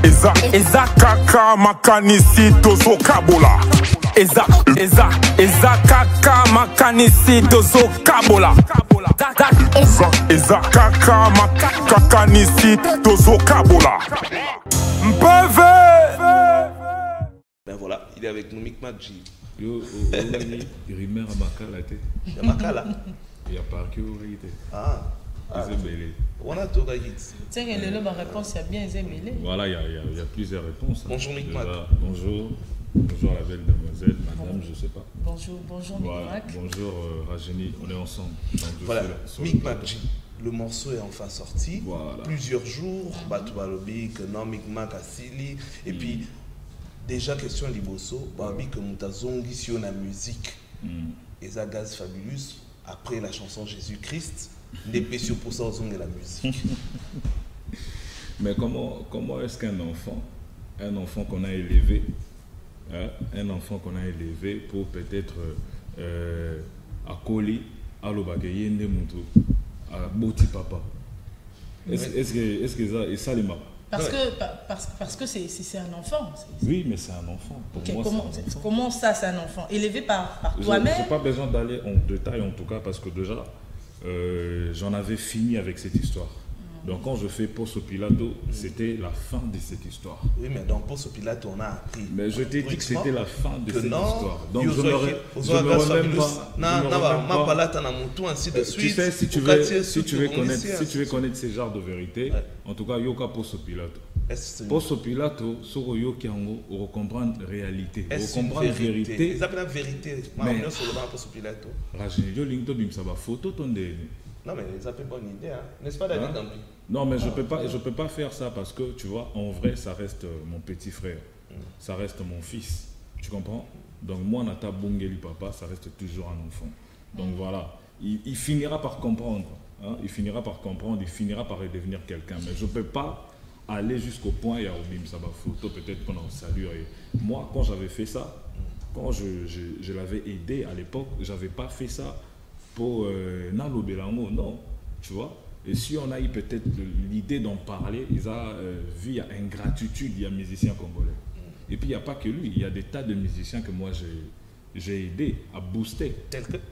Eza kaka makanisi tozo kabola. Eza kaka makanisi tozo kabola. Eza kaka makanisi tozo kabola. Mpeve. Ben voilà, il est avec nous, Mick Mac G. Yo, Rimer à Makala. Il y a Makala. Il y a Parké Ourité. Ah. On a tout gagné. Tiens, ma réponse, il y a bien Zembélé. Voilà, il y a plusieurs réponses. Bonjour Mick Mac. Bonjour. Bonjour la belle demoiselle, madame, je sais pas. Bonjour Mick Mac. Bonjour Rajeni, on est ensemble. Voilà, Mick Mac G. Le morceau est enfin sorti. Voilà. Plusieurs jours, Batoualobi, que non, Mick Mac a Sili. Et puis, déjà, question Liboso, Babi, que Moutazongi sur la musique. Et ça, Gaz Fabulous, après la chanson Jésus-Christ, les pécieux pour ça, on de la musique. Mais comment est-ce qu'un enfant qu'on a élevé, un enfant qu'on a élevé pour peut-être accoler à l'obagayende mutu à boti papa, est-ce que ça les marque? Parce que c'est un enfant. Oui, mais c'est un enfant. Pour moi, comment ça, c'est un enfant? Élevé par toi-même? Je n'ai pas besoin d'aller en détail, en tout cas, parce que déjà, j'en avais fini avec cette histoire. Donc, quand je fais Posso Pilato, c'était la fin de cette histoire. Oui, mais dans Posso Pilato, on a appris. Mais je t'ai dit que c'était la fin de cette histoire. Donc, je ne me remets pas. Tu sais, si tu veux connaître ces genres de vérités, en tout cas, Yoka Posso Pilato. Posso Pilato, sur Yoki Ango, on comprend la réalité. On comprend la vérité. Ils appellent la vérité. Mais Posso Pilato. Rajinio Lingto Bimsaba photo ton non, mais ça fait bonne idée, hein? N'est-ce pas, David Dampi? Non, mais je peux pas faire ça parce que, tu vois, en vrai, ça reste mon petit frère. Ça reste mon fils. Tu comprends? Donc, moi, Nata Bongeli Papa, ça reste toujours un enfant. Donc, voilà. Il finira par comprendre. Hein? Il finira par comprendre, il finira par devenir quelqu'un. Mais je ne peux pas aller jusqu'au point, il y a Obim Saba photo, peut-être pendant salut. Moi, quand j'avais fait ça, quand je l'avais aidé à l'époque, je n'avais pas fait ça pour Nalo Belango, non, tu vois. Et si on a eu peut-être l'idée d'en parler, ils ont vu, il y a ingratitude, il y a musiciens congolais. Et puis il n'y a pas que lui, il y a des tas de musiciens que moi j'ai aidé à booster.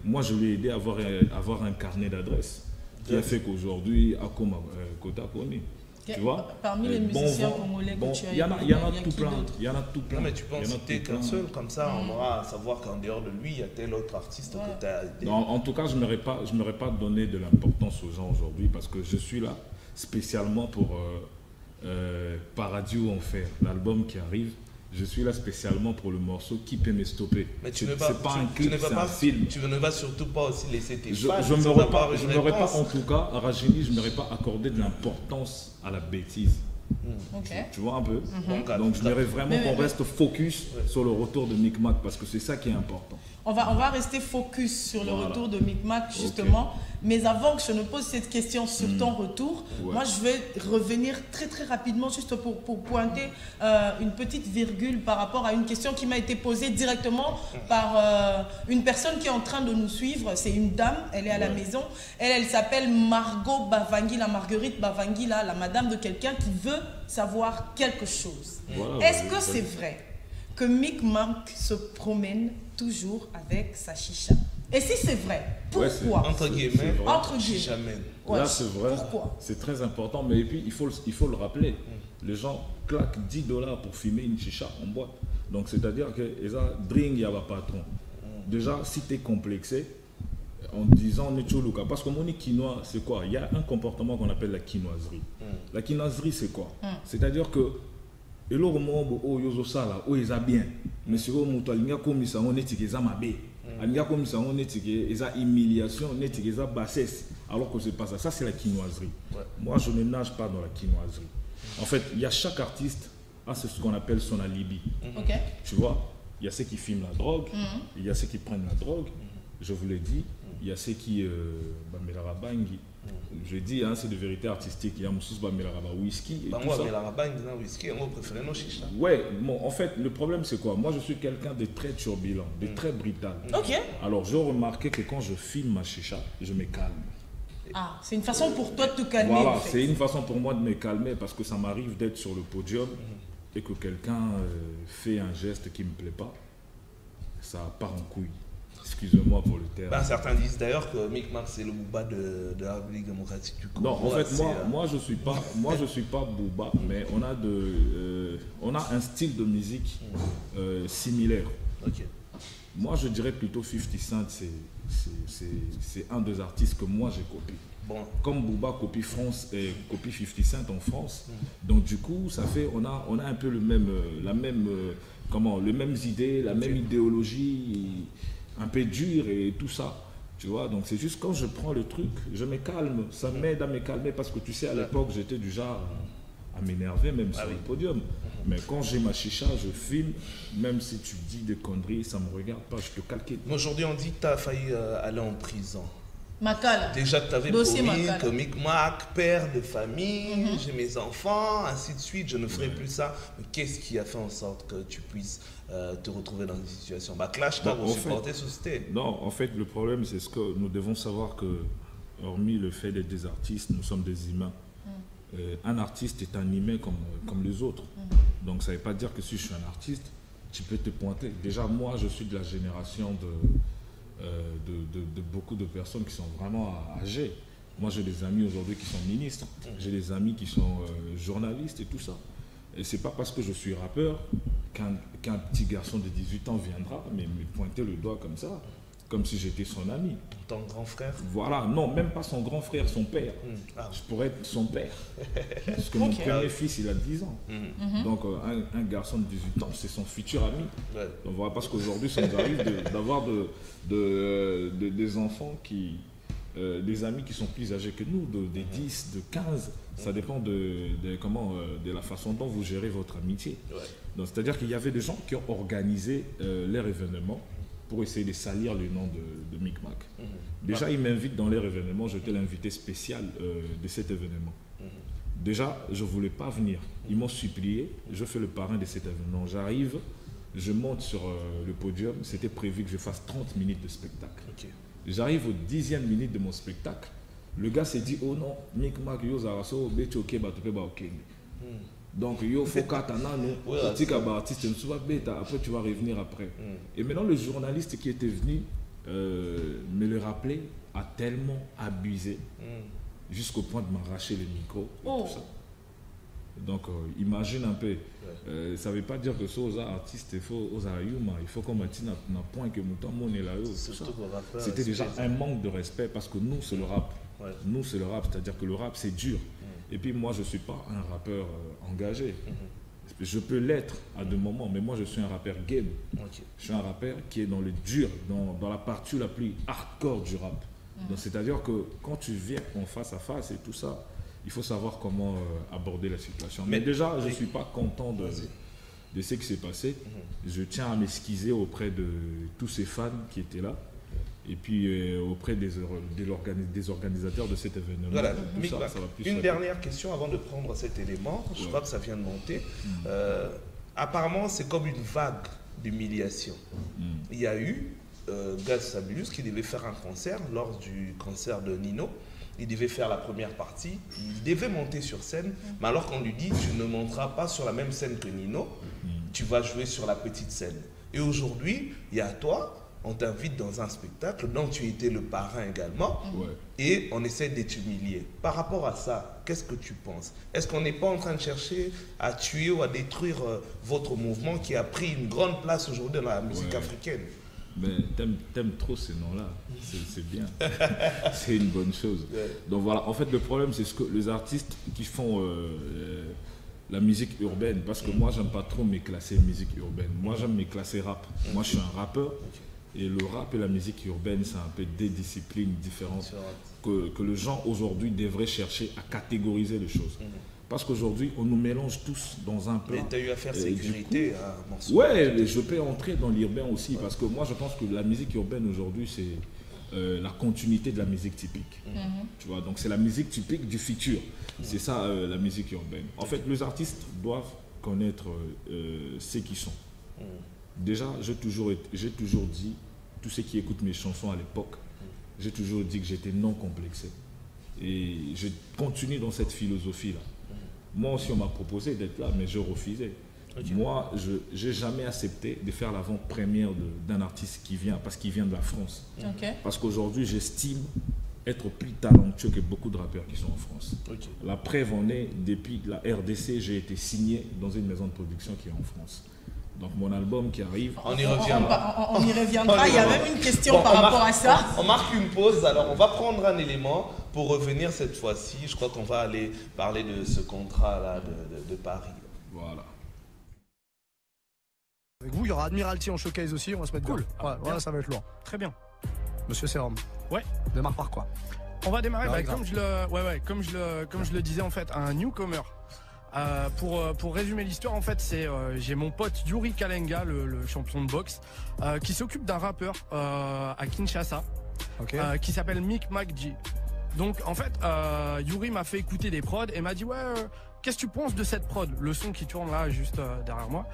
Moi je l'ai aidé à avoir un carnet d'adresses qui a fait qu'aujourd'hui, à Koma Kota Koni. Tu vois? Parmi les musiciens congolais que tu as aidé, il y en a tout plein. Il y en a tout plein. Non, mais tu peux en citer qu'un seul, comme ça on aura à savoir qu'en dehors de lui, il y a tel autre artiste que tu as aidé. Non, en tout cas, je n'aurais pas donné de l'importance aux gens aujourd'hui parce que je suis là spécialement pour Paradis ou Enfer, l'album qui arrive. Je suis là spécialement pour le morceau Qui peut me stopper. Mais tu ne vas pas, tu ne vas surtout pas aussi laisser tes fans. Je ne m'aurais pas, en tout cas, à Rajini, je ne m'aurais pas accordé de l'importance à la bêtise. Tu vois un peu. Donc je voudrais vraiment qu'on reste focus sur le retour de Mick Mac parce que c'est ça qui est important. On va rester focus sur le retour de Mick Mac justement. Mais avant que je ne pose cette question sur ton retour, moi je vais revenir très très rapidement juste pour pointer une petite virgule par rapport à une question qui m'a été posée directement par une personne qui est en train de nous suivre. C'est une dame, elle est à la maison. Elle s'appelle Margot Bavangui, la Marguerite Bavangui, la madame de quelqu'un qui veut savoir quelque chose. Est-ce que c'est vrai que Mick Mac se promène toujours avec sa chicha? Et si c'est vrai, pourquoi? Entre guillemets. Jamais. Là, c'est vrai. Pourquoi? C'est très important, mais et puis il faut le rappeler. Les gens claquent $10 pour fumer une chicha en boîte. Donc, c'est-à-dire que ils ont drink, il y a un patron. Déjà, si tu es complexé, en disant Netcholuka, parce que mon quinoa, c'est quoi? Il y a un comportement qu'on appelle la quinoiserie. La quinoiserie, c'est quoi? C'est-à-dire que et là, oh yozo sala, oh ils a bien, mais si vous montez l'inga comme ça, on est tiré ça mabé, l'inga comme ça, on est tiré, ils a humiliation, on est tiré ça bassesse, alors que c'est pas ça. Ça c'est la quinoiserie. Moi, je ne nage pas dans la quinoiserie. En fait, il y a chaque artiste a ce qu'on appelle son alibi. Tu vois, il y a ceux qui filment la drogue, il y a ceux qui prennent la drogue. Je vous l'ai dit, il y a ceux qui Bamela-Rabangi. Je dis, hein, c'est de vérité artistique. Il y a Moussous Bamela-Raba whisky. Ouais, bon, en fait, le problème c'est quoi? Moi, je suis quelqu'un de très turbulent, de très brutal. Alors, j'ai remarqué que quand je filme ma chicha, je me calme. Ah, c'est une façon pour toi de te calmer. Voilà, en fait. c'est une façon pour moi de me calmer parce que ça m'arrive d'être sur le podium et que quelqu'un fait un geste qui ne me plaît pas. Ça part en couille. Excusez-moi pour le terme. Bah, certains disent d'ailleurs que Micmac c'est le Booba de la République démocratique du Congo. Non, en fait, moi je suis pas Booba, mais on a un style de musique similaire. Ok. Moi, je dirais plutôt 50 Cent, c'est un des artistes que moi j'ai copié. Bon. Comme Booba copie France et copie 50 Cent en France, donc du coup, ça fait, on a un peu le même idées, la même idéologie, un peu dure et tout ça. Tu vois, donc c'est juste quand je prends le truc, je me calme, ça m'aide à me calmer parce que tu sais, à l'époque, j'étais du genre à m'énerver même sur le podium. Mais quand j'ai ma chicha, je filme, même si tu dis des conneries, ça me regarde pas, je te calcule. Aujourd'hui, on dit que tu as failli aller en prison. Macal. Déjà que tu avais Dossier promis Macal. que Micmac, père de famille, j'ai mes enfants, ainsi de suite, je ne ferai plus ça. Mais qu'est-ce qui a fait en sorte que tu puisses te retrouver dans une situation? Bah, Clash t'a supporté sous c'était. Non, en fait, le problème, c'est ce que nous devons savoir que, hormis le fait d'être des artistes, nous sommes des humains. Un artiste est un humain comme les autres. Donc ça ne veut pas dire que si je suis un artiste, tu peux te pointer. Déjà, moi, je suis de la génération de beaucoup de personnes qui sont vraiment âgées. Moi, j'ai des amis aujourd'hui qui sont ministres. J'ai des amis qui sont journalistes et tout ça. Et c'est pas parce que je suis rappeur qu'un petit garçon de 18 ans viendra me pointer le doigt comme ça, comme si j'étais son ami. Ton grand frère? Voilà, non, même pas son grand frère, son père. Je pourrais être son père. Parce que mon premier fils, il a 10 ans. Donc un garçon de 18 ans, c'est son futur ami. Ouais. Donc voilà, parce qu'aujourd'hui, ça nous arrive d'avoir des enfants des amis qui sont plus âgés que nous, des 10, de 15. Ça dépend de la façon dont vous gérez votre amitié. Ouais. Donc c'est-à-dire qu'il y avait des gens qui ont organisé leur événement pour essayer de salir le nom de Micmac. Déjà, ils m'invitent dans leur événement, j'étais l'invité spécial de cet événement. Déjà, je ne voulais pas venir. Ils m'ont supplié, je fais le parrain de cet événement. J'arrive, je monte sur le podium, c'était prévu que je fasse 30 minutes de spectacle. Okay. J'arrive aux 10e minute de mon spectacle, le gars s'est dit, oh non, Micmac, yo zaraso, beti ok, batope ba ok. Donc, il faut après tu vas revenir après. Et maintenant, le journaliste qui était venu me le rappeler a tellement abusé jusqu'au point de m'arracher le micro. Et tout ça. Donc, imagine un peu. Ça ne veut pas dire que ce aux artistes, il faut aux yuma, il faut qu'on maintienne un point que nous sommes là. C'était déjà un manque de respect parce que nous, c'est le rap. Ouais. Nous, c'est le rap, c'est-à-dire que le rap, c'est dur. Et puis moi, je ne suis pas un rappeur engagé. Je peux l'être à des moments, mais moi, je suis un rappeur game. Je suis un rappeur qui est dans le dur, dans la partie la plus hardcore du rap. Donc, c'est-à-dire que quand tu viens en face à face et tout ça, il faut savoir comment aborder la situation. Mais déjà, je ne suis pas content de ce qui s'est passé. Je tiens à m'excuser auprès de tous ces fans qui étaient là. Et puis auprès des organisateurs de cet événement. Voilà, une dernière question avant de prendre cet élément. Je crois que ça vient de monter. Apparemment, c'est comme une vague d'humiliation. Il y a eu Gaz Fabulous qui devait faire un concert lors du concert de Nino. Il devait faire la première partie, il devait monter sur scène, mais alors qu'on lui dit, tu ne monteras pas sur la même scène que Nino, tu vas jouer sur la petite scène. Et aujourd'hui, il y a toi, on t'invite dans un spectacle dont tu étais le parrain également, et on essaie de t'humilier. Par rapport à ça, qu'est-ce que tu penses? Est-ce qu'on n'est pas en train de chercher à tuer ou à détruire votre mouvement qui a pris une grande place aujourd'hui dans la musique africaine? Mais t'aimes trop ces noms-là, c'est bien, c'est une bonne chose. Donc voilà, en fait le problème c'est ce que les artistes qui font la musique urbaine, parce que moi j'aime pas trop me classer musique urbaine, moi j'aime me classer rap. Moi je suis un rappeur et le rap et la musique urbaine c'est un peu des disciplines différentes que les gens aujourd'hui devraient chercher à catégoriser les choses. Parce qu'aujourd'hui, on nous mélange tous dans un plan. Mais tu as eu à faire sécurité à Mansour. Ouais, mais je peux entrer dans l'urbain aussi, parce que moi, je pense que la musique urbaine aujourd'hui, c'est la continuité de la musique typique. Tu vois, donc c'est la musique typique du futur. C'est ça, la musique urbaine. En fait, les artistes doivent connaître ce qu'ils sont. Déjà, j'ai toujours dit, tous ceux qui écoutent mes chansons à l'époque, j'ai toujours dit que j'étais non complexé. Et je continue dans cette philosophie-là. Moi aussi, on m'a proposé d'être là, mais je refusais. Moi, je n'ai jamais accepté de faire l'avant-première d'un artiste qui vient, parce qu'il vient de la France. Parce qu'aujourd'hui, j'estime être plus talentueux que beaucoup de rappeurs qui sont en France. La preuve en est, depuis la RDC, j'ai été signé dans une maison de production qui est en France. Donc mon album qui arrive... On y reviendra, il y a même une question par rapport à ça. On marque une pause, alors on va prendre un élément pour revenir cette fois-ci. Je crois qu'on va aller parler de ce contrat-là de Paris. Voilà. Avec vous, il y aura Admiralty en showcase aussi, on va se mettre cool. Ouais, ça va être lourd. Très bien. Monsieur Serum. Ouais. On démarre par quoi? On va démarrer, comme je le disais en fait, un newcomer. Pour résumer l'histoire, en fait, c'est j'ai mon pote Yuri Kalenga, le champion de boxe, qui s'occupe d'un rappeur à Kinshasa, qui s'appelle Mick McG. Donc en fait, Yuri m'a fait écouter des prods et m'a dit qu'est-ce que tu penses de cette prod, le son qui tourne là juste derrière moi.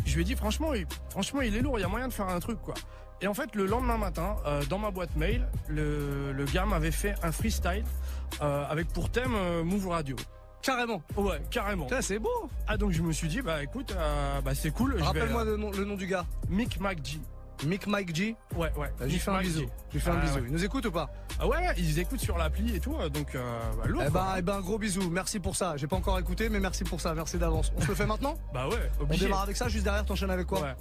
Je lui ai dit franchement il est lourd, il y a moyen de faire un truc quoi. Et en fait le lendemain matin, dans ma boîte mail, le gars m'avait fait un freestyle avec pour thème Move Radio. Carrément. Ouais, carrément. C'est beau. Ah donc je me suis dit écoute, c'est cool. Rappelle-moi le nom du gars. Mick McG. Mick G. Ouais. Je lui fais un bisou. Il nous écoute ou pas? Ah ouais, ils écoutent sur l'appli et tout, donc lourd. Eh ben, gros bisou, merci pour ça. J'ai pas encore écouté, mais merci pour ça, merci d'avance. On se le fait maintenant? Bah ouais, On obligé. démarre avec ça, juste derrière, t'enchaînes avec quoi? Ouais.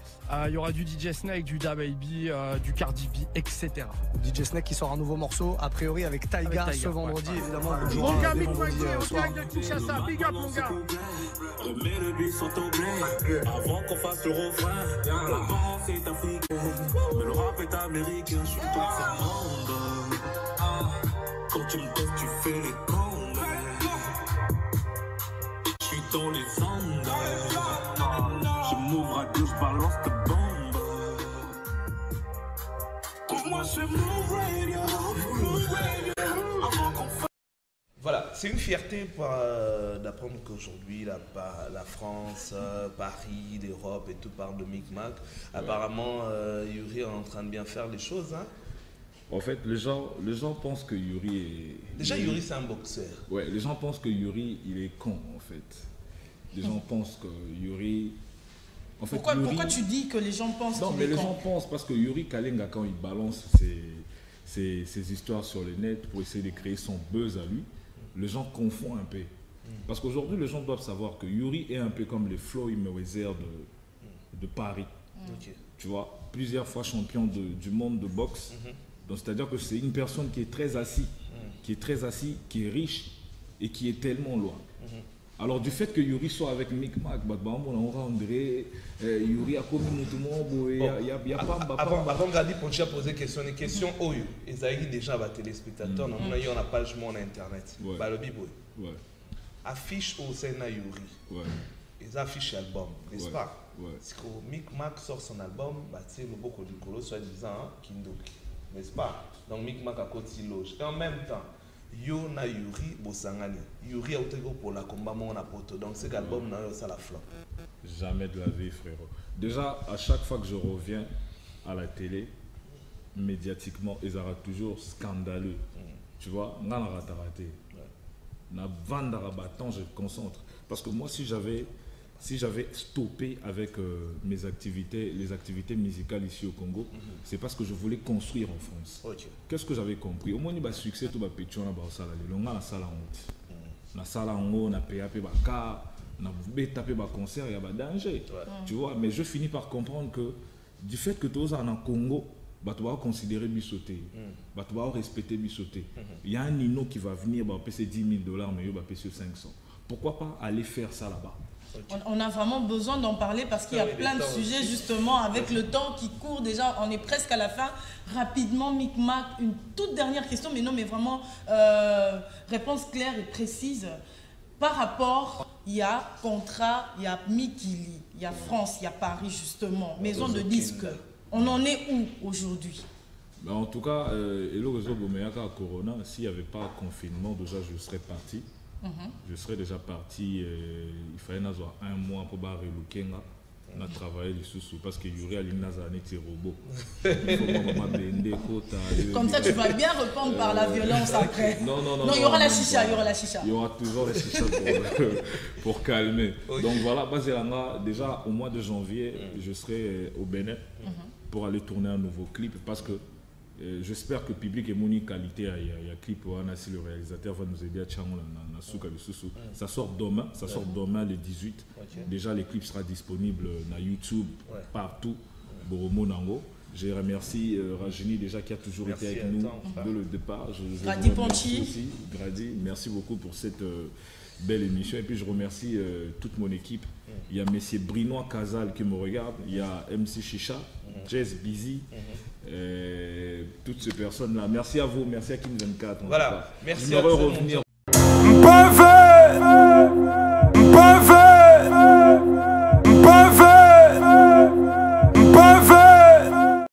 Il y aura du DJ Snake, du DaBaby, du Cardi B, etc. DJ Snake qui sort un nouveau morceau, a priori avec Taiga ce vendredi, évidemment. Mon gars, Mick McG, on direct de Kinshasa, big up mon gars. Remets le but sur ton blé, avant qu'on fasse le refrain. La danse est africaine, mais le rap est américain. Je suis pas ça monde. Quand tu me testes, tu fais les cons. Je suis dans les ondes. Je m'ouvre à deux, je balance de bombe. Moi, je Move Radio. Avant qu'on fasse. Voilà, c'est une fierté d'apprendre qu'aujourd'hui la France, Paris, l'Europe et tout parle de Mick Mac. Apparemment, Yuri est en train de bien faire les choses. Hein. En fait, les gens pensent que Yuri est... Déjà, Yuri, c'est un boxeur. Ouais, les gens pensent que Yuri, il est con, en fait. Les gens pensent que Yuri... En fait, pourquoi tu dis que les gens pensent qu'il est con? Non, mais les gens pensent parce que Yuri Kalenga, quand il balance ses histoires sur le net pour essayer de créer son buzz à lui, les gens confondent un peu. Parce qu'aujourd'hui, les gens doivent savoir que Yuri est un peu comme les Floyd Mayweather de Paris. Tu vois, plusieurs fois champion du monde de boxe. Donc, c'est-à-dire que c'est une personne qui est très assise, qui est riche et qui est tellement loin. Alors, du fait que Yuri soit avec Mick Mac, Yuri a commis tout le monde. Avant Gadi Ponchi a posé question, une question Oyo. Esaïe déjà va téléspectateurs, on a une page mon internet. Balobi boy. Affiche au Sénat Yuri. Ils affichent l'album, n'est-ce pas? Si Mick Mac sort son album, c'est le beaucoup du colo, soit disant Kindoki, n'est-ce pas? Donc Mick Mac a côté loge. Et en même temps, Yo na Yuri Bosangani. Yuri a été pour la combat mon apoto. Donc cet album n'a pas la flop. Jamais de la vie, frérot. Déjà, à chaque fois que je reviens à la télé, médiatiquement, ils auront toujours scandaleux. Tu vois, on a raté. Na vendre bâton, je concentre. Parce que moi, si j'avais stoppé avec mes activités, les activités musicales ici au Congo, c'est parce que je voulais construire en France. Qu'est-ce que j'avais compris? Au moins, il y a succès, tout va péter dans la salle. On a la salle en haut. La salle en haut, on a payé un car, on a tapé un concert, il y a un danger. Tu vois, mais je finis par comprendre que du fait que tous en Congo, tu vas considérer Bissoté, tu vas respecter Bissoté. Il y a un Nino qui va venir, il va payer $10 000, mais il va payer 500. Pourquoi pas aller faire ça là-bas? On a vraiment besoin d'en parler parce qu'il y a plein de sujets justement avec le temps qui court déjà, on est presque à la fin. Rapidement, Mick Mac, une toute dernière question, mais non, mais vraiment réponse claire et précise. Par rapport, il y a contrat, il y a Mikili, il y a France, il y a Paris justement, maison de disques. On en est où aujourd'hui? Ben en tout cas, Corona, s'il n'y avait pas confinement, déjà je serais parti. Je serais déjà parti, il fallait avoir un mois pour relooker. On a travaillé les sous parce qu'il y aurait à l'Inazane et robot. Comme ça, tu vas bien répondre par la violence après. Non, il y aura la chicha, il y aura la chicha. Il y aura toujours la chicha pour calmer. Donc voilà, déjà au mois de janvier, je serai au Bénin pour aller tourner un nouveau clip parce que j'espère que le public est mon qualité. Il y a un clip où si le réalisateur va nous aider à Tchango. Ça sort demain le 18. Déjà, le clip sera disponible sur YouTube, partout. Boromo Nango. Je remercie Rajini déjà qui a toujours été avec nous dès le départ. Grady Ponchi. Grady, merci beaucoup pour cette belle émission. Et puis je remercie toute mon équipe. Il y a M. Brinois Casal qui me regarde. Il y a MC Chicha, Jess Busy. Toutes ces personnes-là. Merci à vous, merci à Kim 24. Voilà, merci à vous.